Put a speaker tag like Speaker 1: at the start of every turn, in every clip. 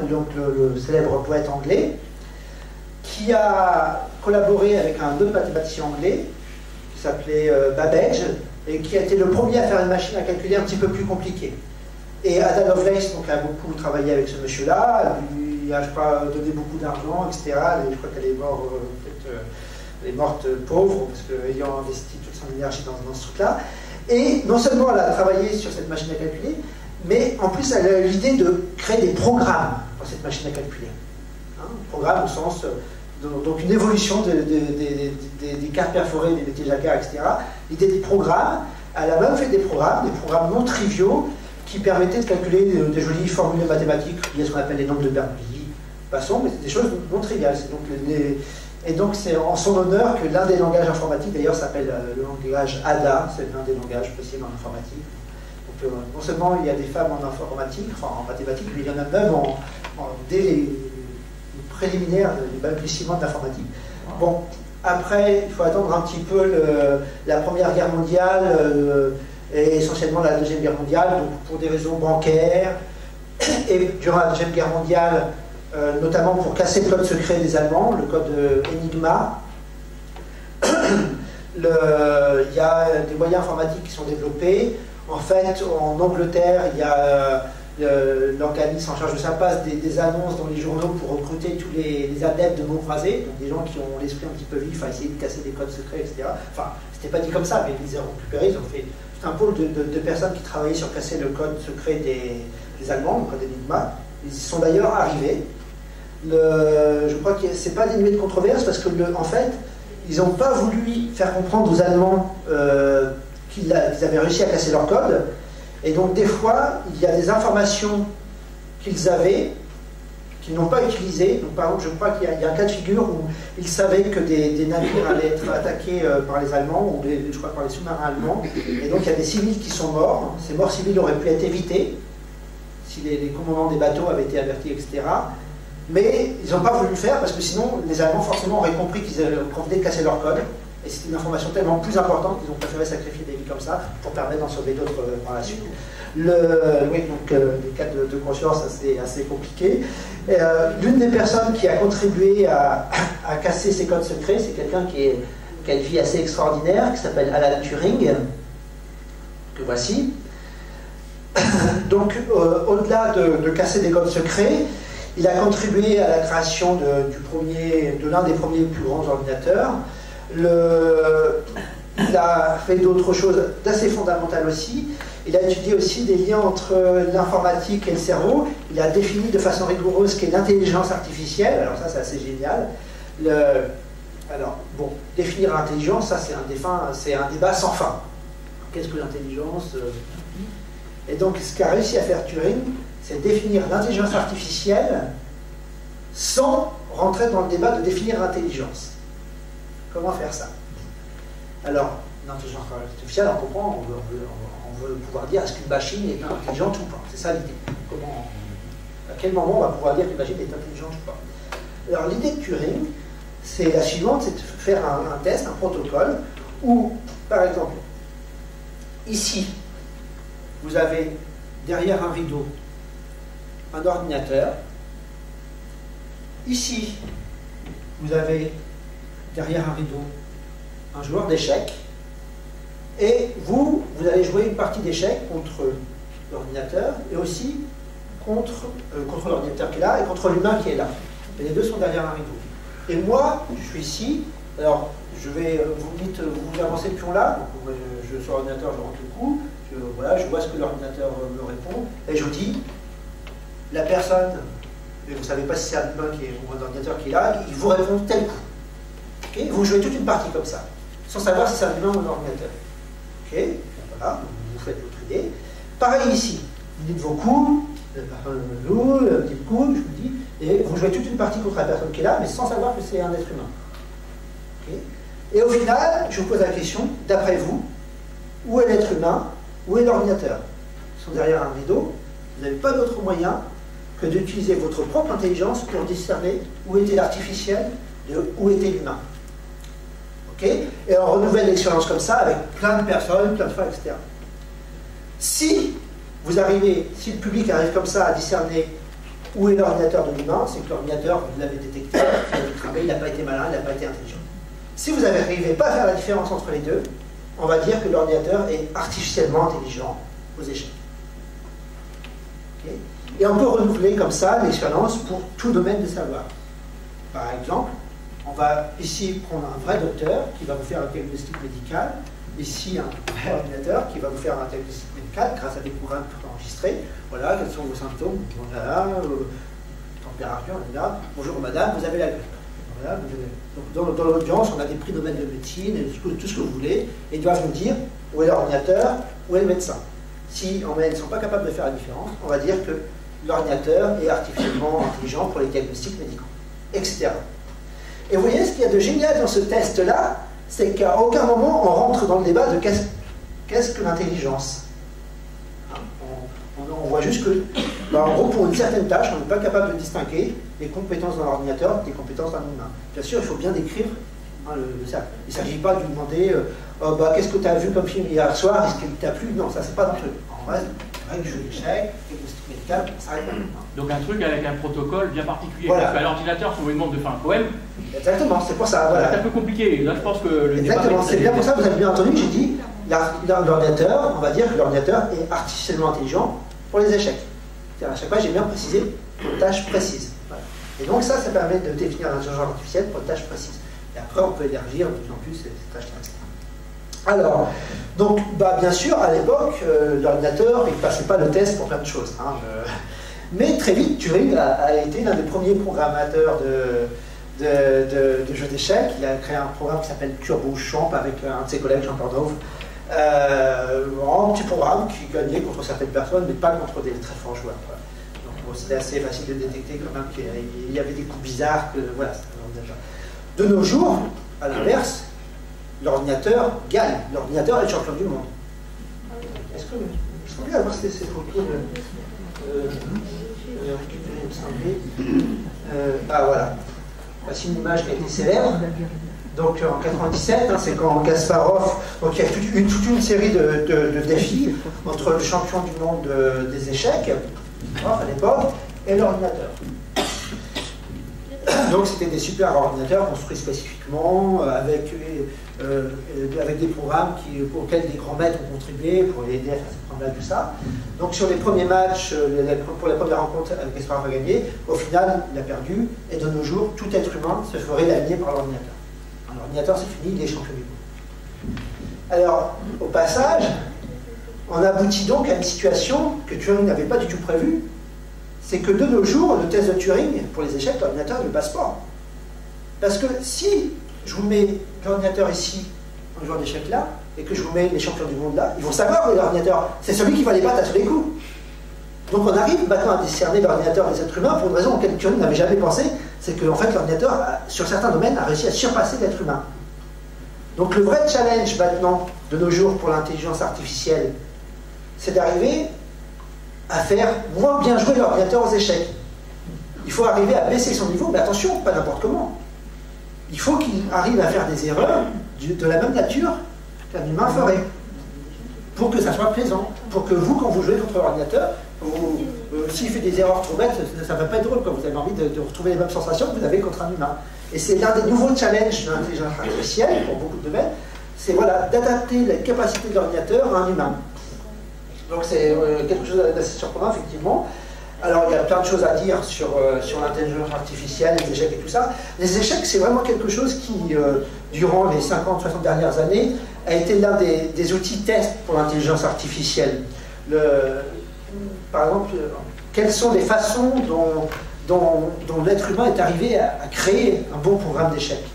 Speaker 1: donc le célèbre poète anglais, qui a collaboré avec un autre mathématicien anglais, qui s'appelait Babbage, et qui a été le premier à faire une machine à calculer un petit peu plus compliquée. Et Ada Lovelace donc, a beaucoup travaillé avec ce monsieur-là, lui a, je crois, donné beaucoup d'argent, etc. Et je crois qu'elle est morte, elle est morte pauvre, parce qu'ayant investi toute son énergie dans ce truc-là. Et non seulement elle a travaillé sur cette machine à calculer, mais en plus elle a eu l'idée de créer des programmes dans cette machine à calculer. Hein, programme au sens, donc une évolution des cartes perforées, des métiers jacquard, etc. L'idée des programmes, elle a même fait des programmes non triviaux, qui permettaient de calculer des jolies formules mathématiques, liées à ce qu'on appelle les nombres de Bernoulli. Passons, mais c'est des choses non triviales. Et donc c'est en son honneur que l'un des langages informatiques, d'ailleurs, s'appelle le langage ADA, c'est l'un des langages possibles en informatique. Donc non seulement il y a des femmes en informatique, enfin en mathématiques, mais il y en a même dès les préliminaires, les balbutiements de l'informatique. Bon, après, il faut attendre un petit peu la Première Guerre mondiale, et essentiellement la Deuxième Guerre mondiale, donc pour des raisons bancaires, et durant la Deuxième Guerre mondiale, notamment pour casser le code secret des Allemands, le code Enigma. Il y a des moyens informatiques qui sont développés. En fait, en Angleterre, il y a l'organisme en charge de ça passe des annonces dans les journaux pour recruter tous les adeptes de mots croisés, donc des gens qui ont l'esprit un petit peu vif à essayer de casser des codes secrets, etc. Enfin, c'était pas dit comme ça, mais ils les ont récupérés, ils ont fait tout un pôle de personnes qui travaillaient sur casser le code secret des Allemands, le code Enigma. Ils y sont d'ailleurs arrivés. Je crois que c'est pas dénué de controverse parce que, en fait, ils n'ont pas voulu faire comprendre aux Allemands qu'ils avaient réussi à casser leur code. Et donc, des fois, il y a des informations qu'ils avaient, qu'ils n'ont pas utilisées. Donc, par exemple, je crois qu'il y a un cas de figure où ils savaient que des navires allaient être attaqués par les Allemands, ou je crois par les sous-marins allemands. Et donc, il y a des civils qui sont morts. Ces morts civiles auraient pu être évitées si les commandants des bateaux avaient été avertis, etc. Mais ils n'ont pas voulu le faire parce que sinon, les Allemands forcément auraient compris qu'ils venaient de casser leur code. Et c'était une information tellement plus importante qu'ils ont préféré sacrifier des vies comme ça pour permettre d'en sauver d'autres par la suite. Oui, donc les cas de conscience, c'est assez compliqué. L'une des personnes qui a contribué à casser ces codes secrets, c'est quelqu'un qui a une vie assez extraordinaire, qui s'appelle Alan Turing, que voici. Donc, au-delà de casser des codes secrets, il a contribué à la création de l'un des premiers plus grands ordinateurs. Il a fait d'autres choses d'assez fondamentales aussi. Il a étudié aussi des liens entre l'informatique et le cerveau. Il a défini de façon rigoureuse ce qu'est l'intelligence artificielle. Alors ça, c'est assez génial. Alors, bon, définir l'intelligence, ça, c'est un débat sans fin. Qu'est-ce que l'intelligence? Et donc, ce qu'a réussi à faire Turing, c'est définir l'intelligence artificielle sans rentrer dans le débat de définir l'intelligence. Comment faire ça? Alors, l'intelligence artificielle, on comprend, on veut pouvoir dire est-ce qu'une machine est intelligente ou pas. C'est ça l'idée. À quel moment on va pouvoir dire qu'une machine est intelligente ou pas? Alors, l'idée de Turing, c'est la suivante, c'est de faire un test, un protocole, où, par exemple, ici, vous avez derrière un rideau un ordinateur. Ici, vous avez derrière un rideau un joueur d'échecs. Et vous allez jouer une partie d'échecs contre l'ordinateur et aussi contre l'ordinateur qui est là et contre l'humain qui est là. Et les deux sont derrière un rideau. Et moi, je suis ici. Alors, je vais, vous dites, vous avancez le pion là. Donc, je sur l'ordinateur, je rentre le coup. Voilà, je vois ce que l'ordinateur me répond. Et je vous dis, la personne, et vous ne savez pas si c'est un humain ou un ordinateur qui est là, il vous répond tel coup. Okay, vous jouez toute une partie comme ça, sans savoir si c'est un humain ou un ordinateur. Ok, voilà, vous faites votre idée. Pareil ici, vous dites vos coups, la personne joue, le petit coup, je vous dis, et vous jouez toute une partie contre la personne qui est là, mais sans savoir que c'est un être humain. Okay. Et au final, je vous pose la question, d'après vous, où est l'être humain, où est l'ordinateur? Ils sont derrière un rideau, vous n'avez pas d'autre moyen que d'utiliser votre propre intelligence pour discerner où était l'artificiel et où était l'humain. Okay, et on renouvelle l'expérience comme ça avec plein de personnes, plein de fois, etc. Si vous arrivez, si le public arrive comme ça à discerner Où est l'ordinateur de l'humain? C'est que l'ordinateur, vous l'avez détecté, il n'a pas été malin, il n'a pas été intelligent. Si vous n'arrivez pas à faire la différence entre les deux, on va dire que l'ordinateur est artificiellement intelligent aux échecs. Okay. Et on peut renouveler comme ça l'expérience pour tout domaine de savoir. Par exemple, on va ici prendre un vrai docteur qui va vous faire un diagnostic médical, ici un vrai ordinateur qui va vous faire un diagnostic médical grâce à des programmes enregistrés. Voilà, quels sont vos symptômes? Voilà, température, là. Bonjour madame, vous avez la grippe. Voilà, donc dans l'audience, on a des prix domaine de médecine, et tout ce que vous voulez, et ils doivent nous dire où est l'ordinateur, où est le médecin. Si en moyenne ils ne sont pas capables de faire la différence, on va dire que l'ordinateur est artificiellement intelligent pour les diagnostics médicaux, etc. Et vous voyez, ce qu'il y a de génial dans ce test-là, c'est qu'à aucun moment on rentre dans le débat de qu'est-ce que l'intelligence. On voit juste que, en gros, pour une certaine tâche, on n'est pas capable de distinguer les compétences d'un ordinateur des compétences d'un humain. Bien sûr, il faut bien décrire ça. Il ne s'agit pas de lui demander qu'est-ce que tu as vu comme film hier soir, est-ce qu'il t'a plu? Non, ça, c'est pas dans le truc. En vrai, règle jeu d'échecs, diagnostic médical, ça règle.
Speaker 2: Donc un truc avec un protocole bien particulier.
Speaker 1: Voilà.
Speaker 2: Parce qu'à l'ordinateur, si on lui demande de faire un poème,
Speaker 1: exactement, c'est pour ça. Voilà.
Speaker 2: C'est un peu compliqué. Là, je pense que le
Speaker 1: exactement, c'est bien pour ça que vous avez bien entendu que j'ai dit l'ordinateur, on va dire que l'ordinateur est artificiellement intelligent pour les échecs. À chaque fois, j'ai bien précisé pour une tâche précise. Voilà. Et donc ça permet de définir l'intelligence artificielle pour une tâche précise. Et après, on peut élargir de plus en plus ces tâches-là. Alors, donc, bien sûr, à l'époque, l'ordinateur, il ne passait pas le test pour plein de choses. Hein, mais très vite, Turing a été l'un des premiers programmateurs de jeux d'échecs. Il a créé un programme qui s'appelle Turbo Champ avec un de ses collègues, Jean Pordove. Un petit programme qui gagnait contre certaines personnes, mais pas contre des très forts joueurs. Voilà. Donc bon, c'était assez facile de détecter quand même qu'il y avait des coups bizarres. Voilà, de nos jours, à l'inverse, l'ordinateur gagne. L'ordinateur est le champion du monde. Est-ce que je peux bien avoir ces photos voilà. Voici une image qui a été célèbre. Donc en 1997, c'est quand Kasparov, donc il y a toute une série de défis entre le champion du monde des échecs, à l'époque, et l'ordinateur. Donc c'était des super ordinateurs construits spécifiquement, avec des programmes auxquels des grands maîtres ont contribué pour aider à faire ces programmes-là, tout ça. Donc sur les premiers matchs, pour la première rencontre, Kasparov a gagné. Au final, il a perdu, et de nos jours, tout être humain se ferait laminer par l'ordinateur. L'ordinateur, c'est fini, il est champion du monde. Alors, au passage, on aboutit donc à une situation que Turing n'avait pas du tout prévue. C'est que de nos jours, le test de Turing, pour les échecs, l'ordinateur ne passe pas. Parce que si je vous mets l'ordinateur ici, un joueur d'échecs là, et que je vous mets les champions du monde là, ils vont savoir que l'ordinateur, c'est celui qui va les battre à tous les coups. Donc on arrive maintenant à discerner l'ordinateur des êtres humains pour une raison auquel Turing n'avait jamais pensé, c'est que en fait, l'ordinateur, sur certains domaines, a réussi à surpasser l'être humain. Donc le vrai challenge maintenant, de nos jours, pour l'intelligence artificielle, c'est d'arriver à faire moins bien jouer l'ordinateur aux échecs. Il faut arriver à baisser son niveau, mais attention, pas n'importe comment. Il faut qu'il arrive à faire des erreurs de la même nature qu'un humain ferait, pour que ça soit plaisant, pour que vous, quand vous jouez contre l'ordinateur, s'il fait des erreurs trop bêtes, ça ne va pas être drôle, quand vous avez envie de retrouver les mêmes sensations que vous avez contre un humain. Et c'est l'un des nouveaux challenges de l'intelligence artificielle, pour beaucoup de domaines, c'est voilà, d'adapter la capacité de l'ordinateur à un humain. Donc c'est quelque chose d'assez surprenant, effectivement. Alors il y a plein de choses à dire sur l'intelligence artificielle, les échecs et tout ça. Les échecs, c'est vraiment quelque chose qui, durant les 50-60 dernières années, a été l'un des outils test pour l'intelligence artificielle. Par exemple, quelles sont les façons dont l'être humain est arrivé à créer un bon programme d'échecs.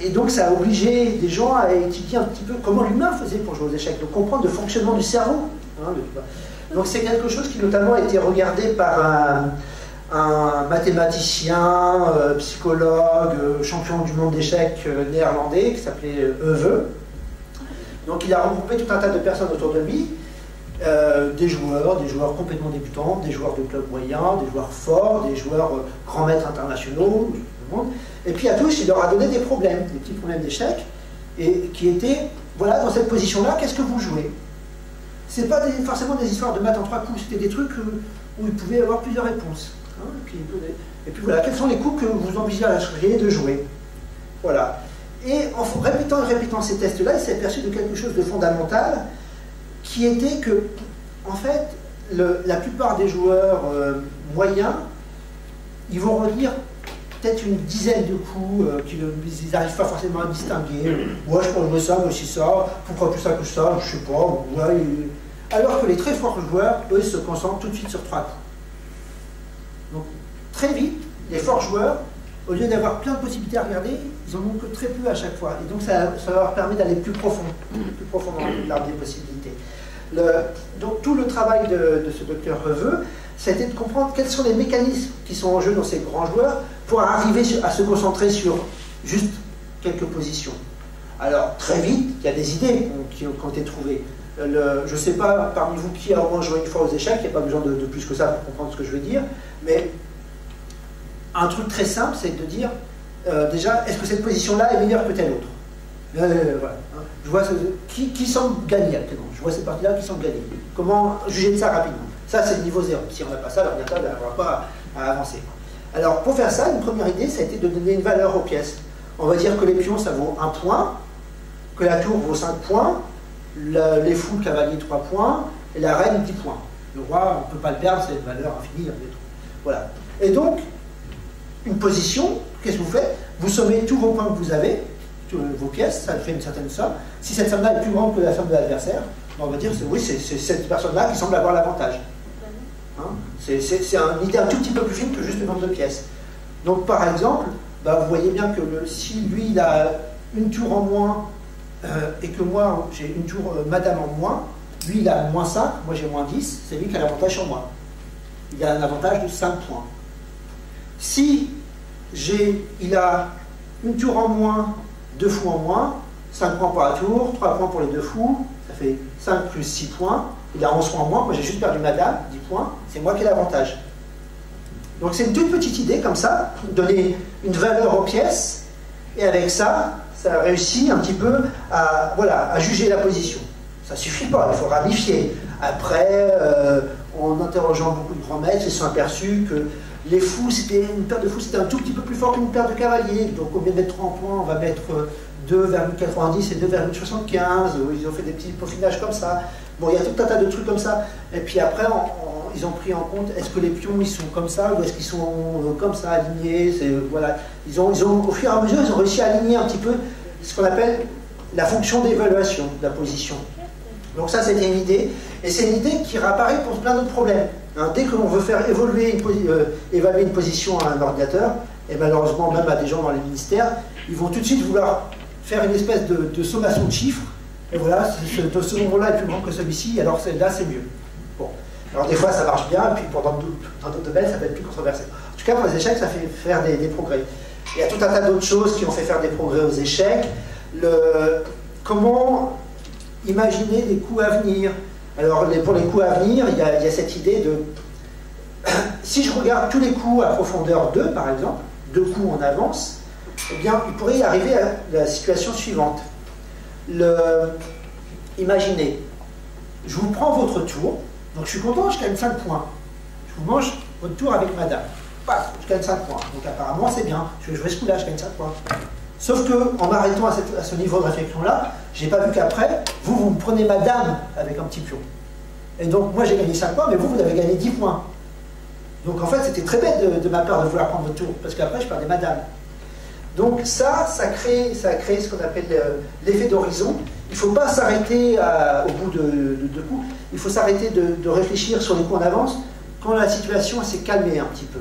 Speaker 1: Et donc ça a obligé des gens à étudier un petit peu comment l'humain faisait pour jouer aux échecs, donc comprendre le fonctionnement du cerveau. Donc c'est quelque chose qui notamment a été regardé par un mathématicien, psychologue, champion du monde d'échecs néerlandais, qui s'appelait Euwe. Donc il a regroupé tout un tas de personnes autour de lui, des joueurs complètement débutants, des joueurs de clubs moyens, des joueurs forts, des joueurs grands maîtres internationaux, tout le monde. Et puis à tous, il leur a donné des problèmes, des petits problèmes d'échecs, et qui étaient, voilà, dans cette position-là, qu'est-ce que vous jouez? C'est pas forcément des histoires de maths en 3 coups, c'était des trucs où il pouvait y avoir plusieurs réponses. Hein, et puis voilà, quels sont les coups que vous envisageriez de jouer. Voilà. Et en répétant et répétant ces tests-là, il s'est aperçu de quelque chose de fondamental, qui était que, en fait, la plupart des joueurs moyens, ils vont relire peut-être une dizaine de coups qu'ils n'arrivent pas forcément à distinguer. Ouais, je peux jouer ça, moi aussi ça, pourquoi plus ça que ça, je sais pas. Ouais, alors que les très forts joueurs, eux, se concentrent tout de suite sur 3 coups. Donc, très vite, les forts joueurs, au lieu d'avoir plein de possibilités à regarder, ils en ont que très peu à chaque fois. Et donc, ça leur permet d'aller plus profond dans l'arbre des possibilités. Donc, tout le travail de ce docteur Reveux, c'était de comprendre quels sont les mécanismes qui sont en jeu dans ces grands joueurs pour arriver à se concentrer sur juste quelques positions. Alors, très vite, il y a des idées qui ont été trouvées. Je ne sais pas parmi vous qui a au moins joué une fois aux échecs, il n'y a pas besoin de plus que ça pour comprendre ce que je veux dire, mais un truc très simple, c'est de dire, déjà, est-ce que cette position-là est meilleure que telle autre? Voilà. Je vois qui semble gagner actuellement. Je vois cette partie-là qui semble gagner. Comment juger de ça rapidement? Ça, c'est le niveau 0. Si on n'a pas ça, l'ordinateur n'arrivera pas à avancer. Alors, pour faire ça, une première idée, ça a été de donner une valeur aux pièces. On va dire que les pions, ça vaut 1 point, que la tour vaut 5 points, les fous, le cavalier, 3 points, et la reine, 10 points. Le roi, on ne peut pas le perdre, c'est une valeur infinie. Voilà. Et donc, une position, qu'est-ce que vous faites? Vous sommez tous vos points que vous avez, vos pièces, ça fait une certaine somme. Si cette somme-là est plus grande que la somme de l'adversaire, on va dire oui, c'est cette personne-là qui semble avoir l'avantage. Hein, c'est une idée un tout petit peu plus fine que juste le nombre de pièces. Donc par exemple, vous voyez bien que si lui il a une tour en moins et que moi j'ai une tour madame en moins, lui il a moins 5, moi j'ai moins 10, c'est lui qui a l'avantage sur moi. Il a un avantage de 5 points. Si il a une tour en moins, 2 fous en moins, 5 points pour la tour, 3 points pour les 2 fous, ça fait 5 plus 6 points, il a 11 points en moins, moi j'ai juste perdu madame, 10 points, c'est moi qui ai l'avantage. Donc c'est une toute petite idée comme ça, donner une valeur aux pièces, et avec ça, ça réussit un petit peu à juger la position. Ça ne suffit pas, il faut ramifier. Après, en interrogeant beaucoup de grands maîtres, ils se sont aperçus que les fous, une paire de fous, c'était un tout petit peu plus fort qu'une paire de cavaliers. Donc au lieu de mettre 3 points, on va mettre 2,90 et 2,75. Ils ont fait des petits peaufinages comme ça. Bon, il y a tout un tas de trucs comme ça. Et puis après, ils ont pris en compte, est-ce que les pions, ils sont comme ça, ou est-ce qu'ils sont comme ça, alignés? Voilà. Ils ont, au fur et à mesure, ils ont réussi à aligner un petit peu ce qu'on appelle la fonction d'évaluation de la position. Donc ça, c'était une idée. Et c'est une idée qui réapparaît pour plein d'autres problèmes. Hein, dès qu'on veut faire évaluer une position à un ordinateur, et malheureusement même à des gens dans les ministères, ils vont tout de suite vouloir faire une espèce de sommation de chiffres. Et voilà, ce nombre-là est plus grand que celui-ci, alors là c'est mieux. Bon. Alors des fois ça marche bien, et puis dans d'autres domaines ça peut être plus controversé. En tout cas pour les échecs ça fait faire des progrès. Il y a tout un tas d'autres choses qui ont fait faire des progrès aux échecs. Comment imaginer des coups à venir? Alors pour les coups à venir, il y a cette idée de... Si je regarde tous les coups à profondeur 2 par exemple, 2 coups en avance, eh bien il pourrait y arriver à la situation suivante. Imaginez, je vous prends votre tour, donc je suis content, je gagne 5 points. Je vous mange votre tour avec madame. Paf, je gagne 5 points. Donc apparemment c'est bien, je vais jouer ce coup-là, je gagne 5 points. Sauf qu'en m'arrêtant à ce niveau de réflexion-là, j'ai pas vu qu'après, vous me prenez madame avec un petit pion. Et donc moi j'ai gagné 5 points, mais vous avez gagné 10 points. Donc en fait c'était très bête de ma part de vouloir prendre votre tour, parce qu'après je perdais madame. Donc ça crée ce qu'on appelle l'effet d'horizon. Il ne faut pas s'arrêter au bout de 2 coups, il faut s'arrêter de réfléchir sur les coups en avance quand la situation s'est calmée un petit peu.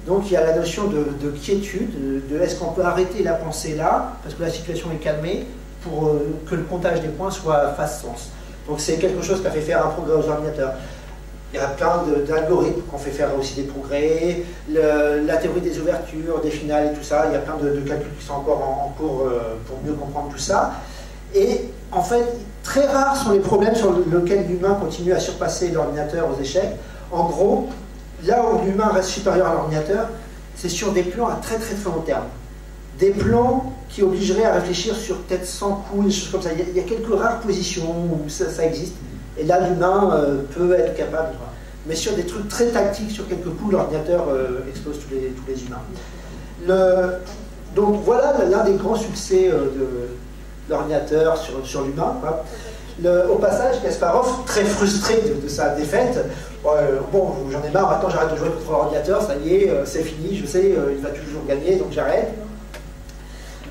Speaker 1: Donc il y a la notion de quiétude, de est-ce qu'on peut arrêter la pensée là, parce que la situation est calmée, pour que le comptage des points fasse sens. Donc c'est quelque chose qui a fait faire un progrès aux ordinateurs. Il y a plein d'algorithmes qui ont fait faire aussi des progrès, la théorie des ouvertures, des finales et tout ça, il y a plein de calculs qui sont encore en cours pour mieux comprendre tout ça. Et en fait, très rares sont les problèmes sur lesquels l'humain continue à surpasser l'ordinateur aux échecs. En gros, là où l'humain reste supérieur à l'ordinateur, c'est sur des plans à très très très long terme. Des plans qui obligeraient à réfléchir sur peut-être 100 coups, des choses comme ça. Il y a quelques rares positions où ça existe. Et là, l'humain peut être capable. mais sur des trucs très tactiques, sur quelques coups, l'ordinateur explose tous les humains. Donc voilà l'un des grands succès de l'ordinateur sur l'humain. Au passage, Kasparov, très frustré de sa défaite, bon, j'en ai marre, maintenant j'arrête de jouer contre l'ordinateur, ça y est, c'est fini, je sais, il va toujours gagner, donc j'arrête.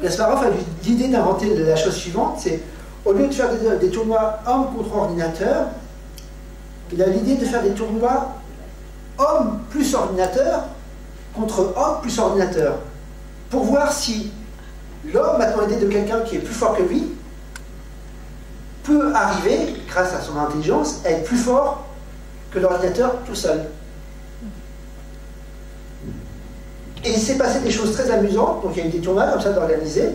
Speaker 1: Kasparov a eu l'idée d'inventer la chose suivante, c'est, au lieu de faire des tournois homme contre ordinateur, il a l'idée de faire des tournois homme plus ordinateur contre homme plus ordinateur, pour voir si l'homme, maintenant aidé de quelqu'un qui est plus fort que lui, peut arriver, grâce à son intelligence, à être plus fort que l'ordinateur tout seul. Et il s'est passé des choses très amusantes, donc il y a eu des tournois comme ça d'organiser,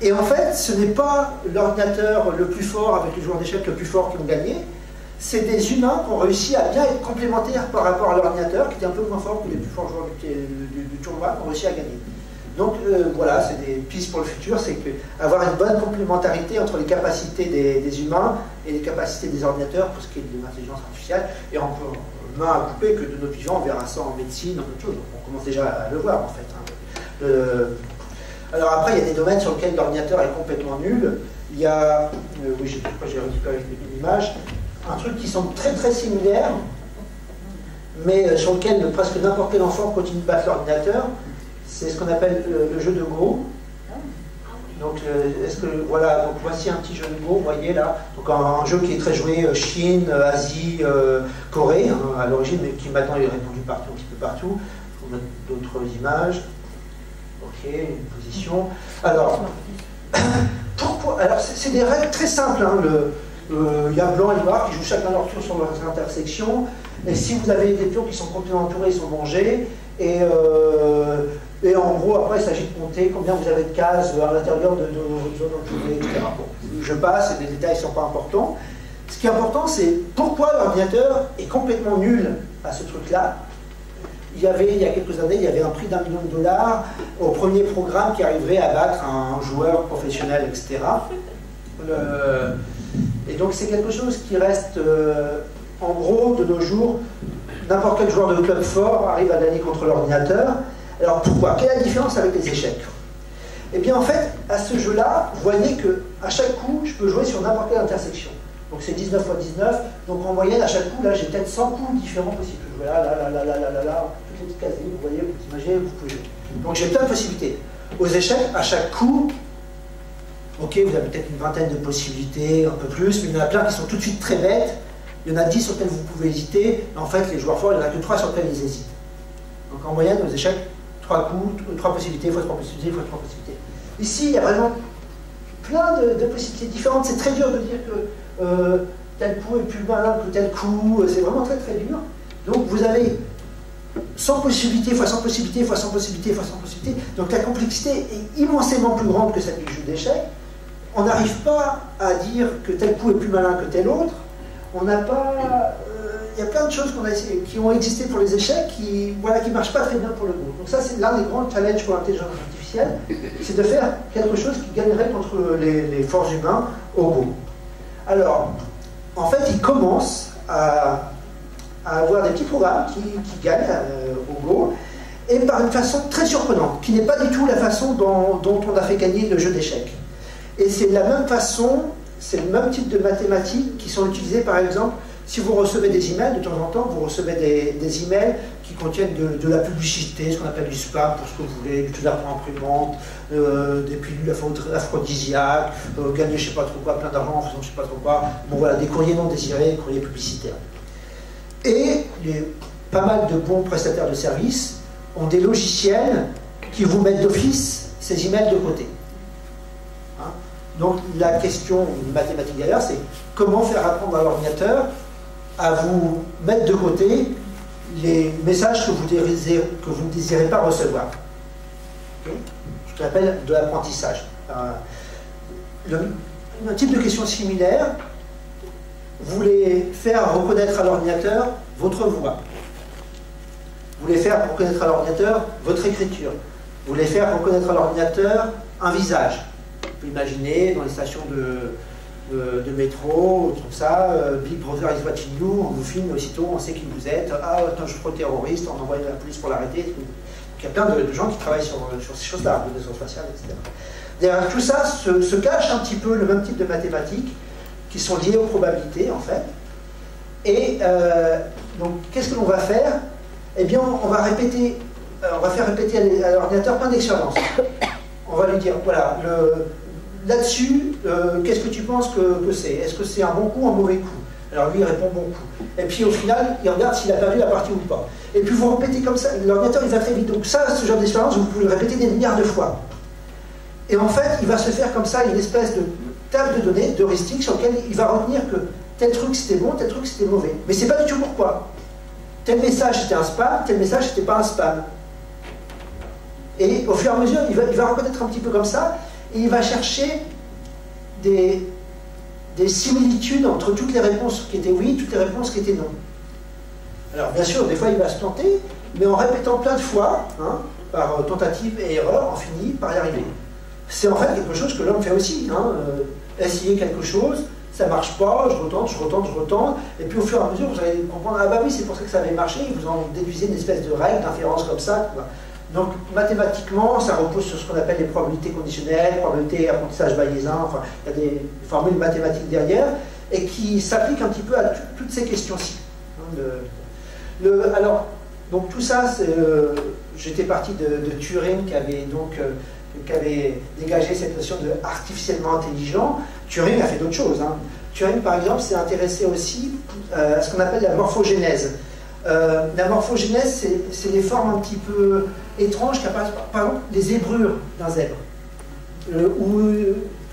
Speaker 1: et en fait, ce n'est pas l'ordinateur le plus fort avec les joueurs d'échecs le plus fort qui ont gagné, c'est des humains qui ont réussi à bien être complémentaires par rapport à l'ordinateur, qui était un peu moins fort que les plus forts joueurs du tournoi, qui ont réussi à gagner. Donc voilà, c'est des pistes pour le futur, c'est avoir une bonne complémentarité entre les capacités des humains et les capacités des ordinateurs pour ce qui est de l'intelligence artificielle, et on peut main à couper que de notre vivant, on verra ça en médecine, en autre chose, donc on commence déjà à le voir en fait. Alors après, il y a des domaines sur lesquels l'ordinateur est complètement nul. Il y a, oui, j'ai récupéré une image, un truc qui semble très très similaire, mais sur lequel presque n'importe quel enfant continue de battre l'ordinateur. C'est ce qu'on appelle le jeu de Go. Donc, voilà, donc voici un petit jeu de Go, vous voyez là. Donc un jeu qui est très joué Chine, Asie, Corée, hein, à l'origine, mais qui maintenant est répandu partout, un petit peu partout. Il faut mettre d'autres images. Ok, une position. Alors, pourquoi? Alors c'est des règles très simples. Hein, il y a blanc et noir qui jouent chacun leur tour sur leurs intersections. Et si vous avez des pions qui sont complètement entourés, ils sont mangés. Et en gros, après, il s'agit de compter combien vous avez de cases à l'intérieur de votre zone entourée, etc. Bon, je passe, et les détails ne sont pas importants. Ce qui est important, c'est pourquoi l'ordinateur est complètement nul à ce truc-là. Il y a quelques années, il y avait un prix d'1 million de dollars au premier programme qui arriverait à battre un joueur professionnel, etc. Et donc, c'est quelque chose qui reste, en gros, de nos jours, n'importe quel joueur de club fort arrive à gagner contre l'ordinateur. Alors pourquoi? Quelle est la différence avec les échecs? Eh bien en fait, à ce jeu-là, vous voyez qu'à chaque coup, je peux jouer sur n'importe quelle intersection. Donc c'est 19 x 19, donc en moyenne, à chaque coup, là, j'ai peut-être 100 coups différents possibles. Je peux jouer là, toutes les petites cases, vous voyez, vous imaginez, vous pouvez jouer. Donc j'ai plein de possibilités. Aux échecs, à chaque coup, ok, vous avez peut-être une vingtaine de possibilités, un peu plus, mais il y en a plein qui sont tout de suite très bêtes. Il y en a 10 sur lesquels vous pouvez hésiter, mais en fait, les joueurs forts, il n'y en a que 3 sur lesquels ils hésitent. Donc en moyenne, aux échecs, 3 coups, 3 possibilités, fois 3 possibilités, fois 3 possibilités. Ici, il y a vraiment plein de possibilités différentes. C'est très dur de dire que tel coup est plus malin que tel coup. C'est vraiment très très dur. Donc vous avez 100 possibilités, fois 100 possibilités, fois 100 possibilités, fois 100 possibilités. Donc la complexité est immensément plus grande que celle du jeu d'échecs. On n'arrive pas à dire que tel coup est plus malin que tel autre. On n'a pas... il y a plein de choses qui ont existé pour les échecs qui ne marchent pas très bien pour le Go. Donc ça, c'est l'un des grands challenges pour l'intelligence artificielle, c'est de faire quelque chose qui gagnerait contre les forces humaines au Go. Alors, en fait, ils commencent à avoir des petits programmes qui gagnent au Go, et par une façon très surprenante, qui n'est pas du tout la façon dont on a fait gagner le jeu d'échecs. Et c'est la même façon, c'est le même type de mathématiques qui sont utilisées, par exemple, si vous recevez des emails, de temps en temps, vous recevez des emails qui contiennent de la publicité, ce qu'on appelle du spam, pour ce que vous voulez, du tout d'imprimante, des pilules aphrodisiaques, gagner je ne sais pas trop quoi, plein d'argent en faisant je ne sais pas trop quoi. Bon voilà, des courriers non désirés, des courriers publicitaires. Et pas mal de bons prestataires de services ont des logiciels qui vous mettent d'office ces emails de côté. Hein? Donc la question mathématique derrière, c'est comment faire apprendre à l'ordinateur à vous mettre de côté les messages que vous ne désirez pas recevoir. Okay? Ce qu'on appelle de l'apprentissage. Un type de question similaire, vous voulez faire reconnaître à l'ordinateur votre voix. Vous voulez faire reconnaître à l'ordinateur votre écriture. Vous voulez faire reconnaître à l'ordinateur un visage. On peut imaginer dans les stations de métro, tout ça, Big Brother is watching you, on vous filme aussitôt, on sait qui vous êtes, ah, attends, je suis pro-terroriste, on envoie la police pour l'arrêter. Il y a plein de gens qui travaillent sur ces choses-là, de réseaux spatiales, etc. Derrière tout ça se cache un petit peu le même type de mathématiques qui sont liées aux probabilités, en fait. Et donc, qu'est-ce que l'on va faire? Eh bien, on va faire répéter à l'ordinateur plein d'expériences. On va lui dire, voilà, là-dessus, qu'est-ce que tu penses que c'est? Est-ce que c'est un bon coup ou un mauvais coup? Alors lui, il répond bon coup. Et puis au final, il regarde s'il a perdu la partie ou pas. Et puis vous répétez comme ça, l'ordinateur il va très vite. Donc ça, ce genre d'expérience, vous pouvez le répéter des milliards de fois. Et en fait, il va se faire comme ça une espèce de table de données, d'heuristique, sur laquelle il va retenir que tel truc c'était bon, tel truc c'était mauvais. Mais c'est pas du tout pourquoi. Tel message c'était un spam, tel message c'était pas un spam. Et au fur et à mesure, il va reconnaître un petit peu comme ça, et il va chercher des similitudes entre toutes les réponses qui étaient oui, toutes les réponses qui étaient non. Alors bien sûr, des fois il va se planter, mais en répétant plein de fois, hein, par tentative et erreur, on finit par y arriver. C'est en fait quelque chose que l'homme fait aussi. Essayer quelque chose, ça marche pas, je retente, et puis au fur et à mesure, vous allez comprendre, ah bah oui, c'est pour ça que ça avait marché, et vous en déduisez une espèce de règle, d'inférence comme ça. Donc mathématiquement, ça repose sur ce qu'on appelle les probabilités conditionnelles, probabilité apprentissage bayésien, enfin, il y a des formules mathématiques derrière, et qui s'appliquent un petit peu à toutes ces questions-ci. Alors, donc tout ça, j'étais parti de Turing qui avait dégagé cette notion de artificiellement intelligent. Turing a fait d'autres choses. Turing, par exemple, s'est intéressé aussi à ce qu'on appelle la morphogénèse. La morphogénèse, c'est les formes un petit peu étranges qu'apparaissent, par exemple, les zébrures d'un zèbre. Ou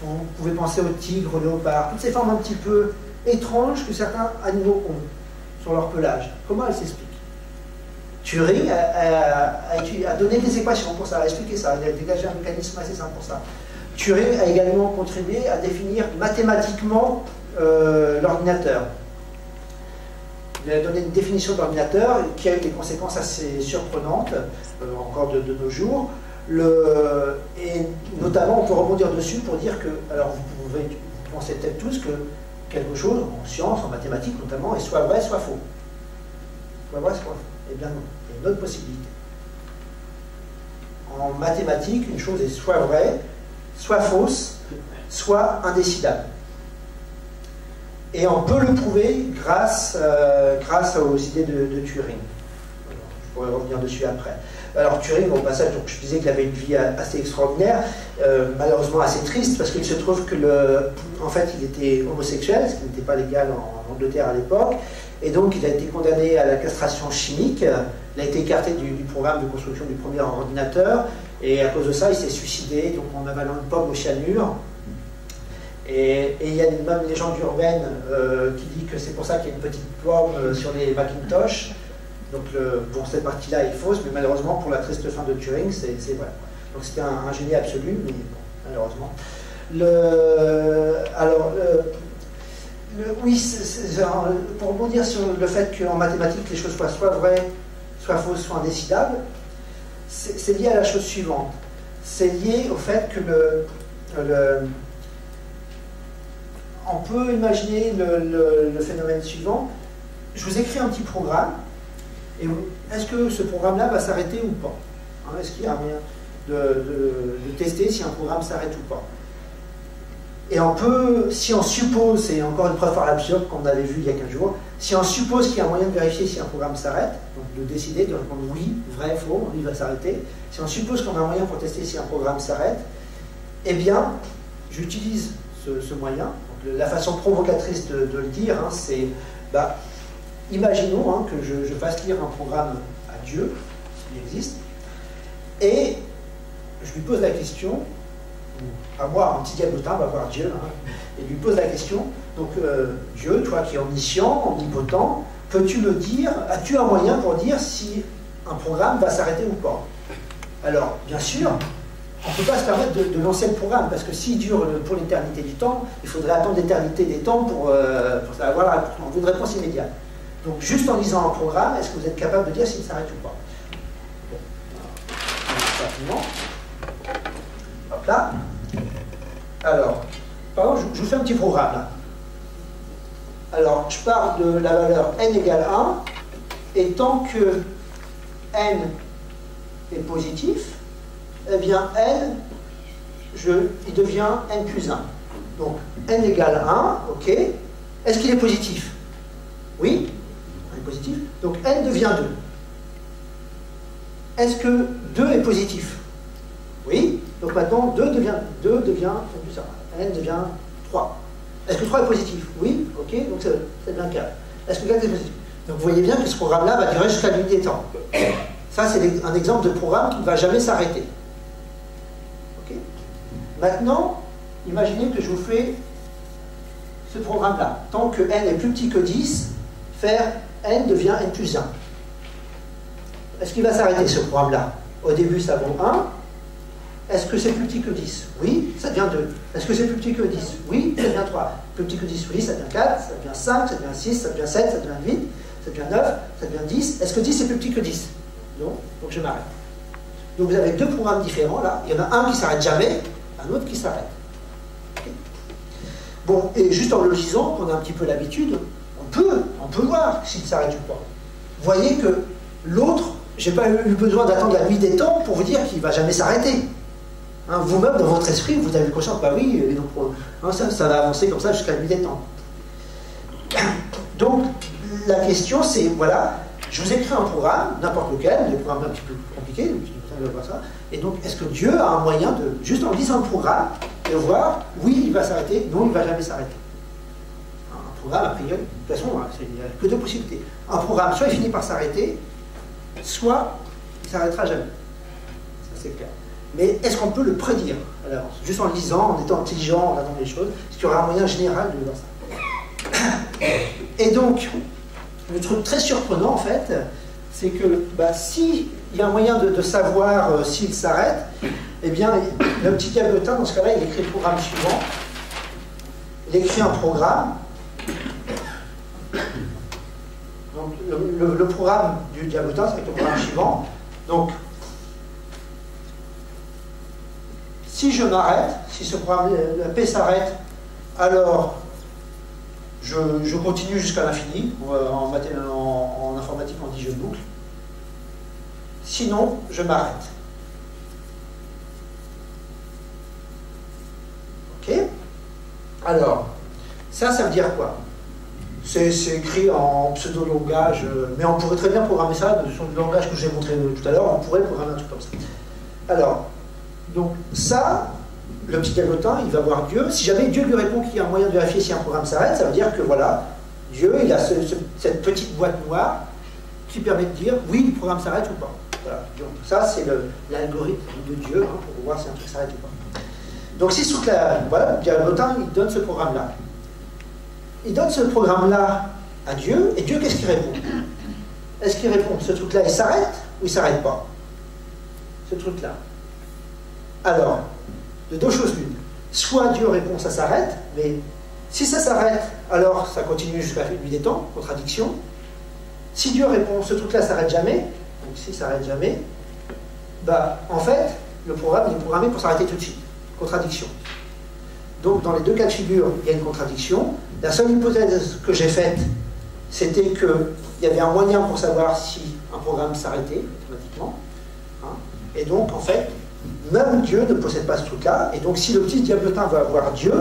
Speaker 1: vous pouvez penser au tigre, au léopard, toutes ces formes un petit peu étranges que certains animaux ont sur leur pelage. Comment elles s'expliquent? Turing a donné des équations pour ça, a expliqué ça, il a dégagé un mécanisme assez simple pour ça. Turing a également contribué à définir mathématiquement l'ordinateur. Il a donné une définition d'ordinateur qui a eu des conséquences assez surprenantes, encore de nos jours. Et notamment, on peut rebondir dessus pour dire que, alors vous pensez peut-être tous que quelque chose, en sciences, en mathématiques notamment, est soit vrai, soit faux. Soit vrai, soit faux. Eh bien non, il y a une autre possibilité. En mathématiques, une chose est soit vraie, soit fausse, soit indécidable. Et on peut le prouver grâce aux idées de Turing. Je pourrais revenir dessus après. Alors Turing, au passage, donc, je disais qu'il avait une vie assez extraordinaire, malheureusement assez triste, parce qu'il se trouve que en fait, il était homosexuel, ce qui n'était pas légal en Angleterre à l'époque, et donc il a été condamné à la castration chimique. Il a été écarté du programme de construction du premier ordinateur, et à cause de ça, il s'est suicidé, donc en avalant une pomme au cyanure. Et il y a même une légende urbaine qui dit que c'est pour ça qu'il y a une petite pomme sur les Macintosh. Donc bon, cette partie-là est fausse, mais malheureusement pour la triste fin de Turing, c'est vrai. Donc c'était un génie absolu, mais bon, malheureusement. Oui, pour rebondir sur le fait qu'en mathématiques, les choses soient soit vraies, soit fausses, soit indécidables, c'est lié à la chose suivante. C'est lié au fait que on peut imaginer le phénomène suivant. Je vous écris un petit programme, et est-ce que ce programme-là va s'arrêter ou pas? Est-ce qu'il y a un moyen de tester si un programme s'arrête ou pas? Et on peut, si on suppose, c'est encore une preuve par l'absurde qu'on avait vu il y a 15 jours, si on suppose qu'il y a un moyen de vérifier si un programme s'arrête, donc de décider, de répondre oui, vrai, faux, il va s'arrêter, si on suppose qu'on a un moyen pour tester si un programme s'arrête, eh bien, j'utilise ce moyen. Donc, la façon provocatrice de le dire, c'est, imaginons que je fasse lire un programme à Dieu, s'il existe, et je lui pose la question, à moi, un petit diablotin va voir Dieu, et lui pose la question, donc Dieu, toi qui es omniscient, omnipotent, peux-tu me dire, as-tu un moyen pour dire si un programme va s'arrêter ou pas? Alors, bien sûr, on ne peut pas se permettre de lancer le programme, parce que s'il dure pour l'éternité du temps, il faudrait attendre l'éternité des temps pour avoir une réponse immédiate. Donc, juste en lisant un programme, est-ce que vous êtes capable de dire s'il s'arrête ou pas? Bon, rapidement. Hop là. Alors, par exemple, je vous fais un petit programme là. Alors, je pars de la valeur n égale 1, et tant que n est positif, eh bien n, il devient n plus 1. Donc, n égale 1, ok. Est-ce qu'il est positif? Oui, il est positif. Donc, n devient 2. Est-ce que 2 est positif? Oui. Donc maintenant, 2 devient n plus 1. N devient 3. Est-ce que 3 est positif? Oui. Ok. Donc, ça devient 4. Est-ce que 4 est positif? Donc, vous voyez bien que ce programme-là va durer jusqu'à la nuit des temps. Ça, c'est un exemple de programme qui ne va jamais s'arrêter. Ok. Maintenant, imaginez que je vous fais ce programme-là. Tant que n est plus petit que 10, faire n devient n plus 1. Est-ce qu'il va s'arrêter ce programme-là? Au début, ça vaut 1. Est-ce que c'est plus petit que 10? Oui, ça devient 2. Est-ce que c'est plus petit que 10? Oui, ça devient 3. Plus petit que 10, oui, ça devient 4, ça devient 5, ça devient 6, ça devient 7, ça devient 8, ça devient 9, ça devient 10. Est-ce que 10 est plus petit que 10? Non, donc je m'arrête. Donc vous avez deux programmes différents là. Il y en a un qui ne s'arrête jamais, un autre qui s'arrête. Okay. Bon, et juste en le lisant, qu'on a un petit peu l'habitude, on peut voir s'il s'arrête ou pas. Vous voyez que l'autre, j'ai pas eu besoin d'attendre la nuit des temps pour vous dire qu'il ne va jamais s'arrêter. Hein, vous-même, dans votre esprit, vous avez conscience, bah oui, et donc, hein, ça va avancer comme ça jusqu'à la nuit des temps. Donc, la question, c'est, voilà, je vous écris un programme, n'importe lequel, des programmes un petit peu compliqués, et donc, est-ce que Dieu a un moyen de, juste en lisant le programme, de voir, oui, il va s'arrêter, non, il ne va jamais s'arrêter. Un programme, a priori, de toute façon, il n'y a que deux possibilités. Un programme, soit il finit par s'arrêter, soit il ne s'arrêtera jamais. Ça, c'est clair. Mais est-ce qu'on peut le prédire à l'avance? Juste en lisant, en étant intelligent, en regardant les choses, est-ce qu'il y aura un moyen général de voir ça? Et donc, le truc très surprenant, en fait, c'est que bah, s'il y a un moyen de savoir s'il s'arrête, eh bien, le petit diablotin, dans ce cas-là, il écrit le programme suivant. Il écrit un programme. Donc, le programme du diablotin, c'est le programme suivant. Donc, si je m'arrête, si ce programme, la paix s'arrête, alors je continue jusqu'à l'infini. En informatique, on dit je boucle. Sinon, je m'arrête. Ok? Alors, ça veut dire quoi? C'est écrit en pseudo-langage, mais on pourrait très bien programmer ça, sur le langage que j'ai montré tout à l'heure, on pourrait programmer un truc comme ça. Alors, donc ça, le petit diablotin, il va voir Dieu. Si jamais Dieu lui répond qu'il y a un moyen de vérifier si un programme s'arrête, ça veut dire que voilà, Dieu, il a cette petite boîte noire qui permet de dire oui, le programme s'arrête ou pas. Voilà. Donc ça, c'est l'algorithme de Dieu hein, pour voir si un truc s'arrête ou pas. Donc si ce truc-là, voilà, le diablotin, il donne ce programme-là. Il donne ce programme-là à Dieu, et Dieu, qu'est-ce qu'il répond? Est-ce qu'il répond, ce truc-là, il s'arrête ou il ne s'arrête pas? Ce truc-là. Alors, de deux choses l'une. Soit Dieu répond, ça s'arrête, mais si ça s'arrête, alors ça continue jusqu'à la nuit des temps, contradiction. Si Dieu répond, ce truc-là s'arrête jamais, donc s'il s'arrête jamais, bah, en fait, le programme il est programmé pour s'arrêter tout de suite. Contradiction. Donc, dans les deux cas de figure, il y a une contradiction. La seule hypothèse que j'ai faite, c'était qu'il y avait un moyen pour savoir si un programme s'arrêtait automatiquement. Hein. Et donc, en fait, même Dieu ne possède pas ce truc-là. Et donc, si le petit diablotin va voir Dieu,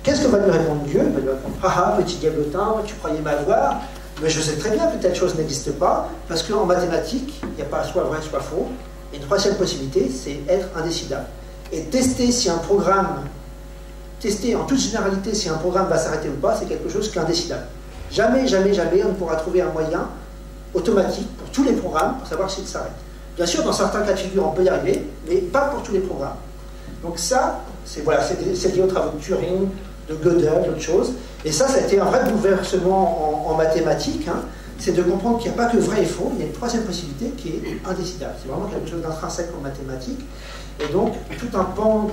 Speaker 1: qu'est-ce que va lui répondre Dieu? Il va lui répondre: ah, petit diablotin, tu croyais m'avoir, mais je sais très bien que telle chose n'existe pas, parce qu'en mathématiques, il n'y a pas soit vrai, soit faux. Et une troisième possibilité, c'est être indécidable. Et tester si un programme, tester en toute généralité si un programme va s'arrêter ou pas, c'est quelque chose qu'indécidable. Jamais, jamais, jamais, on ne pourra trouver un moyen automatique pour tous les programmes pour savoir s'ils s'arrêtent. Bien sûr, dans certains cas de figure, on peut y arriver, mais pas pour tous les programmes. Donc ça, c'est voilà, lié aux travaux de Turing, de Gödel, d'autres choses. Et ça a été un vrai bouleversement en mathématiques. Hein. C'est de comprendre qu'il n'y a pas que vrai et faux, il y a une troisième possibilité qui est indécidable. C'est vraiment quelque chose d'intrinsèque en mathématiques. Et donc, tout un pan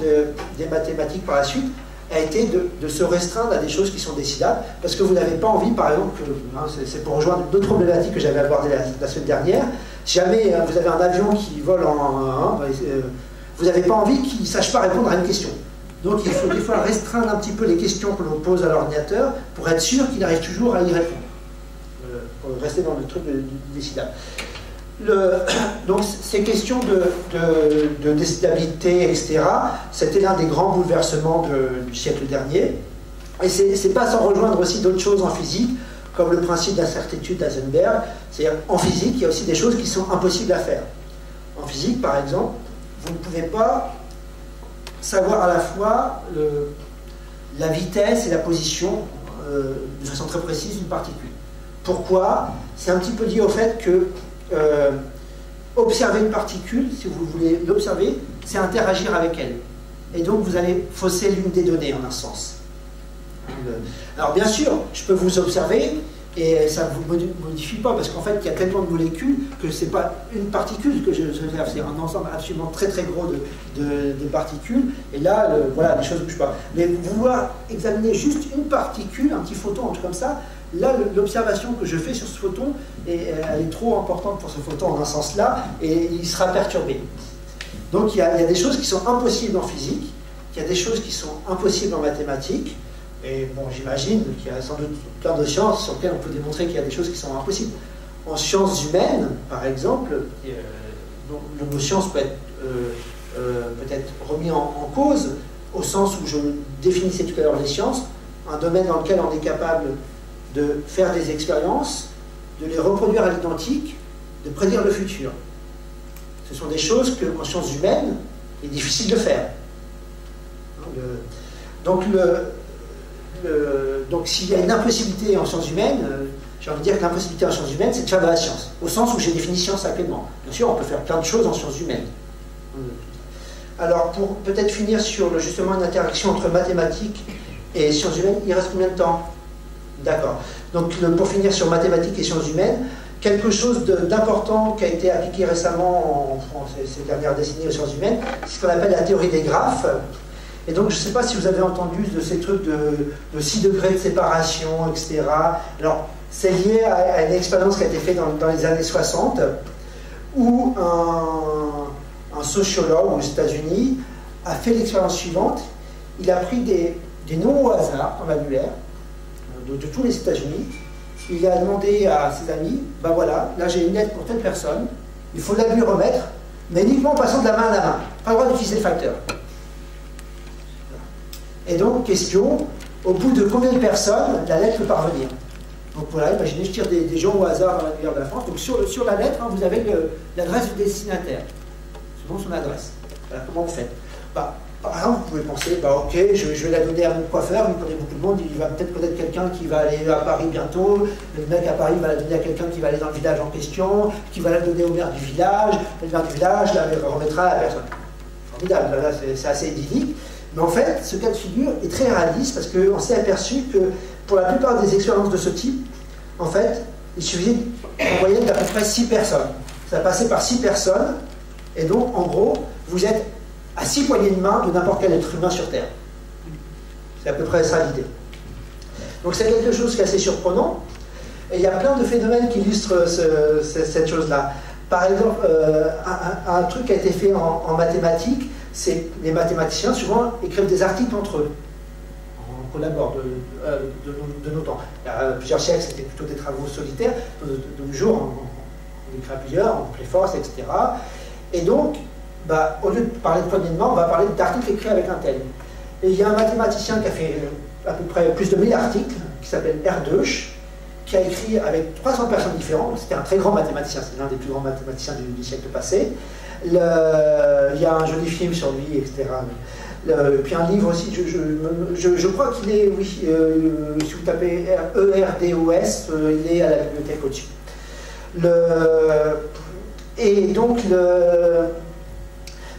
Speaker 1: des mathématiques par la suite a été de se restreindre à des choses qui sont décidables, parce que vous n'avez pas envie, par exemple, hein, c'est pour rejoindre d'autres problématiques que j'avais abordées la semaine dernière, si jamais vous avez un avion qui vole vous n'avez pas envie qu'il ne sache pas répondre à une question. Donc il faut des fois restreindre un petit peu les questions que l'on pose à l'ordinateur pour être sûr qu'il arrive toujours à y répondre. Pour rester dans le truc du décidable. Donc ces questions de décidabilité, etc., c'était l'un des grands bouleversements du siècle dernier. Et c'est pas sans rejoindre aussi d'autres choses en physique, comme le principe d'incertitude d'Heisenberg. C'est-à-dire, en physique, il y a aussi des choses qui sont impossibles à faire. En physique, par exemple, vous ne pouvez pas savoir à la fois la vitesse et la position de façon très précise d'une particule. Pourquoi? C'est un petit peu lié au fait que observer une particule, si vous voulez l'observer, c'est interagir avec elle. Et donc vous allez fausser l'une des données en un sens. Alors bien sûr, je peux vous observer et ça ne vous modifie pas, parce qu'en fait il y a tellement de molécules que ce n'est pas une particule que je observe, c'est un ensemble absolument très très gros de particules, et là voilà, les choses ne bougent pas. Mais vouloir examiner juste une particule, un petit photon, un truc comme ça, là l'observation que je fais sur ce photon, elle est trop importante pour ce photon en un sens là, et il sera perturbé. Donc il y a des choses qui sont impossibles en physique, il y a des choses qui sont impossibles en mathématiques. Et bon, j'imagine qu'il y a sans doute plein de sciences sur lesquelles on peut démontrer qu'il y a des choses qui sont impossibles. En sciences humaines, par exemple, le mot science peut être remis en cause, au sens où je définissais tout à l'heure les sciences, un domaine dans lequel on est capable de faire des expériences, de les reproduire à l'identique, de prédire le futur. Ce sont des choses qu'en sciences humaines, il est difficile de faire. Donc s'il y a une impossibilité en sciences humaines, j'ai envie de dire que l'impossibilité en sciences humaines, c'est de faire de la science, au sens où j'ai défini science actuellement. Bien sûr, on peut faire plein de choses en sciences humaines. Alors, pour peut-être finir sur justement une interaction entre mathématiques et sciences humaines, il reste combien de temps? D'accord. Donc, pour finir sur mathématiques et sciences humaines, quelque chose d'important qui a été appliqué récemment ces dernières décennies aux sciences humaines, c'est ce qu'on appelle la théorie des graphes. Et donc, je ne sais pas si vous avez entendu de ces trucs de 6 degrés de séparation, etc. Alors, c'est lié à une expérience qui a été faite dans les années 60, où un sociologue aux États-Unis a fait l'expérience suivante. Il a pris des noms au hasard en annuaire de tous les États-Unis. Il a demandé à ses amis, ben voilà, là j'ai une lettre pour telle personne, il faut la lui remettre, mais uniquement en passant de la main à la main. Pas le droit d'utiliser le facteur. Et donc, question, au bout de combien de personnes la lettre peut parvenir? Donc voilà, imaginez, je tire des gens au hasard dans l'annuaire de la France. Donc sur la lettre, vous avez l'adresse du destinataire, selon son adresse. Voilà, comment vous faites? Par exemple, vous pouvez penser, ok, je vais la donner à mon coiffeur, il connaît beaucoup de monde, il va peut-être connaître quelqu'un qui va aller à Paris bientôt, le mec à Paris va la donner à quelqu'un qui va aller dans le village en question, qui va la donner au maire du village, le maire du village la remettra à la personne. Formidable, là c'est assez idyllique. Mais en fait, ce cas de figure est très réaliste parce qu'on s'est aperçu que pour la plupart des expériences de ce type, en fait, il suffisait en moyenne d'à peu près 6 personnes. Ça passait par 6 personnes, et donc, en gros, vous êtes à 6 poignées de main de n'importe quel être humain sur Terre. C'est à peu près ça l'idée. Donc c'est quelque chose qui est assez surprenant, et il y a plein de phénomènes qui illustrent cette chose-là. Par exemple, un truc qui a été fait en mathématiques, c'est que les mathématiciens, souvent, écrivent des articles entre eux. On collabore de nos temps. Il y a plusieurs siècles, c'était plutôt des travaux solitaires. De nos jours, on écrit à plusieurs, on coupe les forces, etc. Et donc, au lieu de parler de poignée de main, on va parler d'articles écrits avec un tel. Et il y a un mathématicien qui a fait à peu près plus de 1000 articles, qui s'appelle Erdős, qui a écrit avec 300 personnes différentes. C'était un très grand mathématicien, c'est l'un des plus grands mathématiciens du siècle passé. Il y a un joli film sur lui, etc. Puis un livre aussi, je crois qu'il est, oui, si vous tapez ERDOS, il est à la bibliothèque au-dessus. Et donc,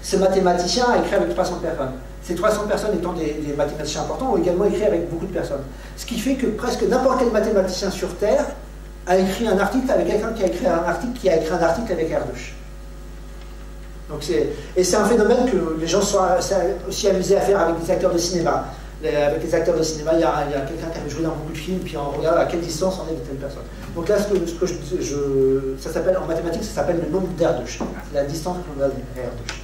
Speaker 1: ce mathématicien a écrit avec 300 personnes. Ces 300 personnes étant des mathématiciens importants, ont également écrit avec beaucoup de personnes. Ce qui fait que presque n'importe quel mathématicien sur Terre a écrit un article avec quelqu'un qui a écrit un article qui a écrit un article avec Erdős. Et c'est un phénomène que les gens sont aussi amusés à faire avec des acteurs de cinéma. Avec les acteurs de cinéma, il y a quelqu'un qui avait joué dans beaucoup de films, puis on regarde à quelle distance on est de telle personne. Donc là, ça s'appelle en mathématiques, ça s'appelle le nombre d'Erdős, la distance que l'on a d'Erdős.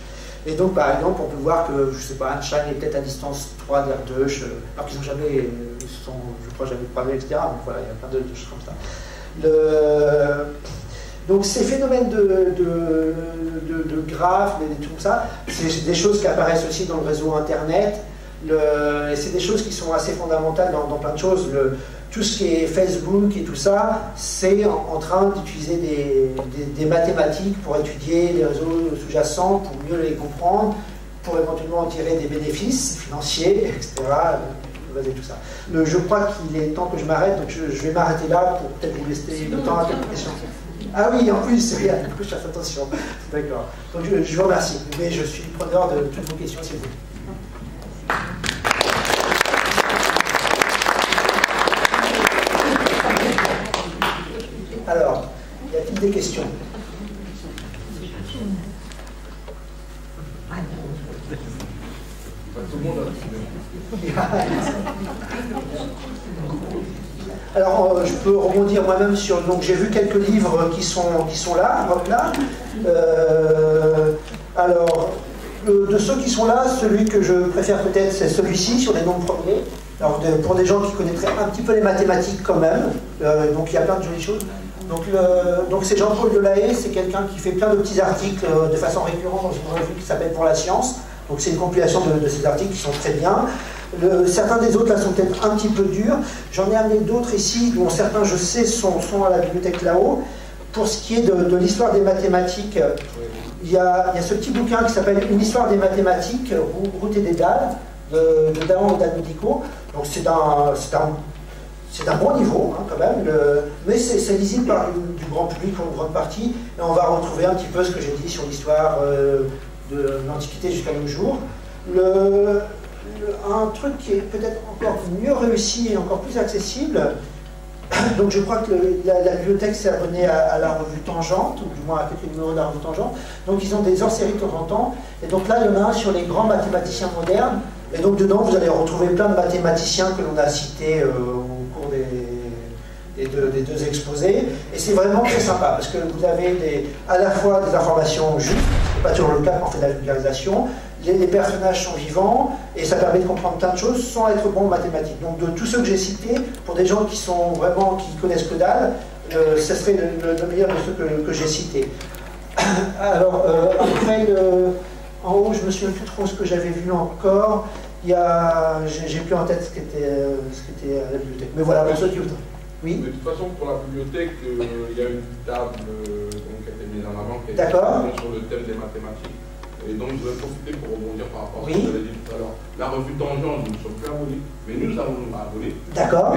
Speaker 1: Et donc, par exemple, on peut voir que, je sais pas, Einstein est peut-être à distance 3 d'Erdős, alors qu'ils n'ont jamais, je crois, jamais parlé, etc. Donc voilà, il y a plein de choses comme ça. Donc ces phénomènes de graphes, des trucs comme ça, c'est des choses qui apparaissent aussi dans le réseau Internet. Et c'est des choses qui sont assez fondamentales dans plein de choses. Tout ce qui est Facebook et tout ça, c'est en train d'utiliser des mathématiques pour étudier les réseaux sous-jacents, pour mieux les comprendre, pour éventuellement en tirer des bénéfices financiers, etc. Et tout ça. Je crois qu'il est temps que je m'arrête, donc je vais m'arrêter là pour peut-être vous laisser le temps à quelques questions. Ah oui, en plus, c'est bien, du coup je fasse attention. D'accord. Donc je vous remercie, mais je suis preneur de toutes vos questions si vous voulez. Alors, y a-t-il des questions? Alors, je peux rebondir moi-même sur... Donc, j'ai vu quelques livres qui sont là, hop là. Alors, de ceux qui sont là, celui que je préfère peut-être, c'est celui-ci, sur les nombres premiers. Alors, pour des gens qui connaîtraient un petit peu les mathématiques quand même. Donc, il y a plein de jolies choses. Donc c'est Jean-Paul Delahaye, c'est quelqu'un qui fait plein de petits articles de façon récurrente dans une revue qui s'appelle Pour la Science. Donc c'est une compilation de ces articles qui sont très bien. Certains des autres là sont peut-être un petit peu durs. J'en ai amené d'autres ici, dont certains je sais sont à la bibliothèque là-haut. Pour ce qui est de l'histoire des mathématiques, il y a ce petit bouquin qui s'appelle Une histoire des mathématiques, Route et des dalles, de Daon et d'Anodico. Donc c'est d'un bon niveau, hein, quand même, mais c'est lisible par du grand public en grande partie, et on va retrouver un petit peu ce que j'ai dit sur l'histoire de l'Antiquité jusqu'à nos jours. Un truc qui est peut-être encore mieux réussi et encore plus accessible, donc je crois que la bibliothèque s'est abonnée à la revue Tangente, ou du moins à quelques numéros de la revue Tangente, donc ils ont des hors-séries de temps en temps, et donc là il y en a un sur les grands mathématiciens modernes, et donc dedans vous allez retrouver plein de mathématiciens que l'on a cités au cours des deux exposés, et c'est vraiment très sympa parce que vous avez à la fois des informations justes, c'est pas toujours le cas quand on fait de la vulgarisation, les personnages sont vivants et ça permet de comprendre plein de choses sans être bon en mathématiques. Donc de tous ceux que j'ai cités, pour des gens qui sont vraiment qui connaissent que dalle, ce serait le meilleur de ceux que j'ai cités. Alors après en haut, je me souviens plus trop ce que j'avais vu encore. J'ai plus en tête ce qui était à la bibliothèque. Mais voilà, pour ceux qui voudraient. Oui.
Speaker 3: De toute façon, pour la bibliothèque, il y a une table qui a été mise en avant qui est sur le thème des mathématiques. Et donc, je vais profiter pour rebondir par rapport à ce que vous avez dit tout à l'heure. La revue Tangente, nous ne sommes plus abonnés, mais nous allons nous abonner.
Speaker 1: D'accord.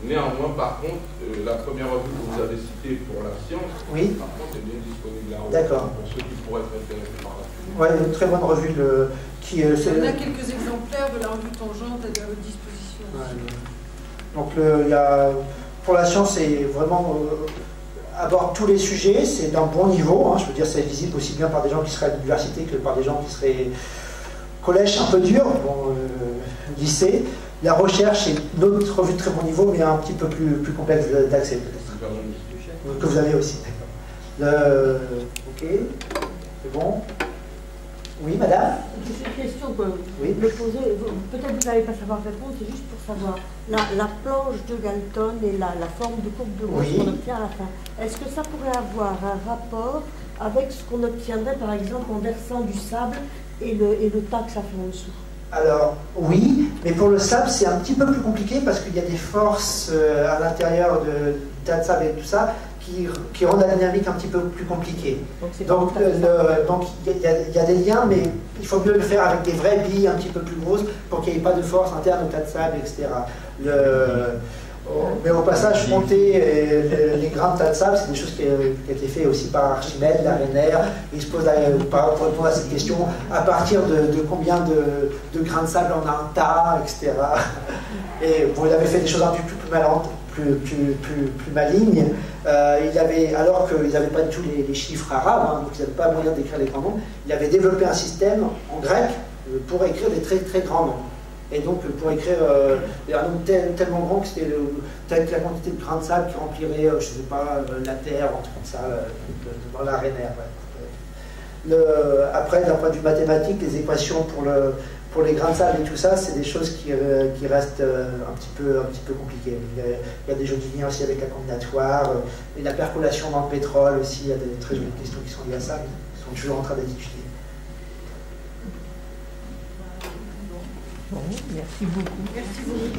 Speaker 3: Néanmoins, par contre, la première revue que vous avez citée pour la science, par contre, est bien disponible là-haut.
Speaker 1: D'accord.
Speaker 3: Pour ceux qui pourraient être intéressés par la suite.
Speaker 1: Oui, une très bonne revue
Speaker 4: on a quelques exemplaires de la revue Tangente à votre disposition.
Speaker 1: Ouais, donc, pour la science, c'est vraiment aborde tous les sujets, c'est d'un bon niveau, hein, je veux dire, c'est visible aussi bien par des gens qui seraient à l'université que par des gens qui seraient collège un peu dur, lycée. La recherche est une autre revue de très bon niveau, mais un petit peu plus complexe d'accès peut-être. Que vous avez aussi, d'accord. Ok, c'est bon. Oui, madame?
Speaker 5: C'est une question que vous me posez, peut-être vous n'allez pas savoir répondre, c'est juste pour savoir. La planche de Galton et la forme de courbe de Gauss qu'on obtient à la fin, est-ce que ça pourrait avoir un rapport avec ce qu'on obtiendrait par exemple en versant du sable et le tas que ça fait en dessous?
Speaker 1: Alors, oui, mais pour le sable, c'est un petit peu plus compliqué parce qu'il y a des forces à l'intérieur du tas de sable et tout ça qui rendent la dynamique un petit peu plus compliquée. Donc il y a des liens, mais il faut mieux le faire avec des vraies billes un petit peu plus grosses pour qu'il n'y ait pas de force interne au tas de sable, etc. Mais au passage, monter les grains de tas de sable, c'est des choses qui ont été faites aussi par Archimède, Larénaire. Il se pose pour répondre à cette question, à partir de combien de grains de sable on a un tas, etc. Et bon, il avait fait des choses un peu plus malantes, plus malignes. Alors qu'ils n'avaient pas du tout les chiffres arabes, hein, donc ils n'avaient pas moyen d'écrire les grands nombres, il avait développé un système en grec pour écrire des très très grands nombres. Et donc pour écrire un nombre tellement grand que c'était la quantité de grains de sable qui remplirait, je ne sais pas, la terre, en tout comme ça, dans l'arénaire. Ouais. après, d'un point de vue mathématique, les équations pour les grains de sable et tout ça, c'est des choses qui restent un petit peu compliquées. Il y a des jeux de liens aussi avec la combinatoire, et la percolation dans le pétrole aussi, il y a des très jolies questions qui sont liées à ça, mais ils sont toujours en train d'être étudiées.
Speaker 5: Bon, merci beaucoup.
Speaker 4: Merci beaucoup.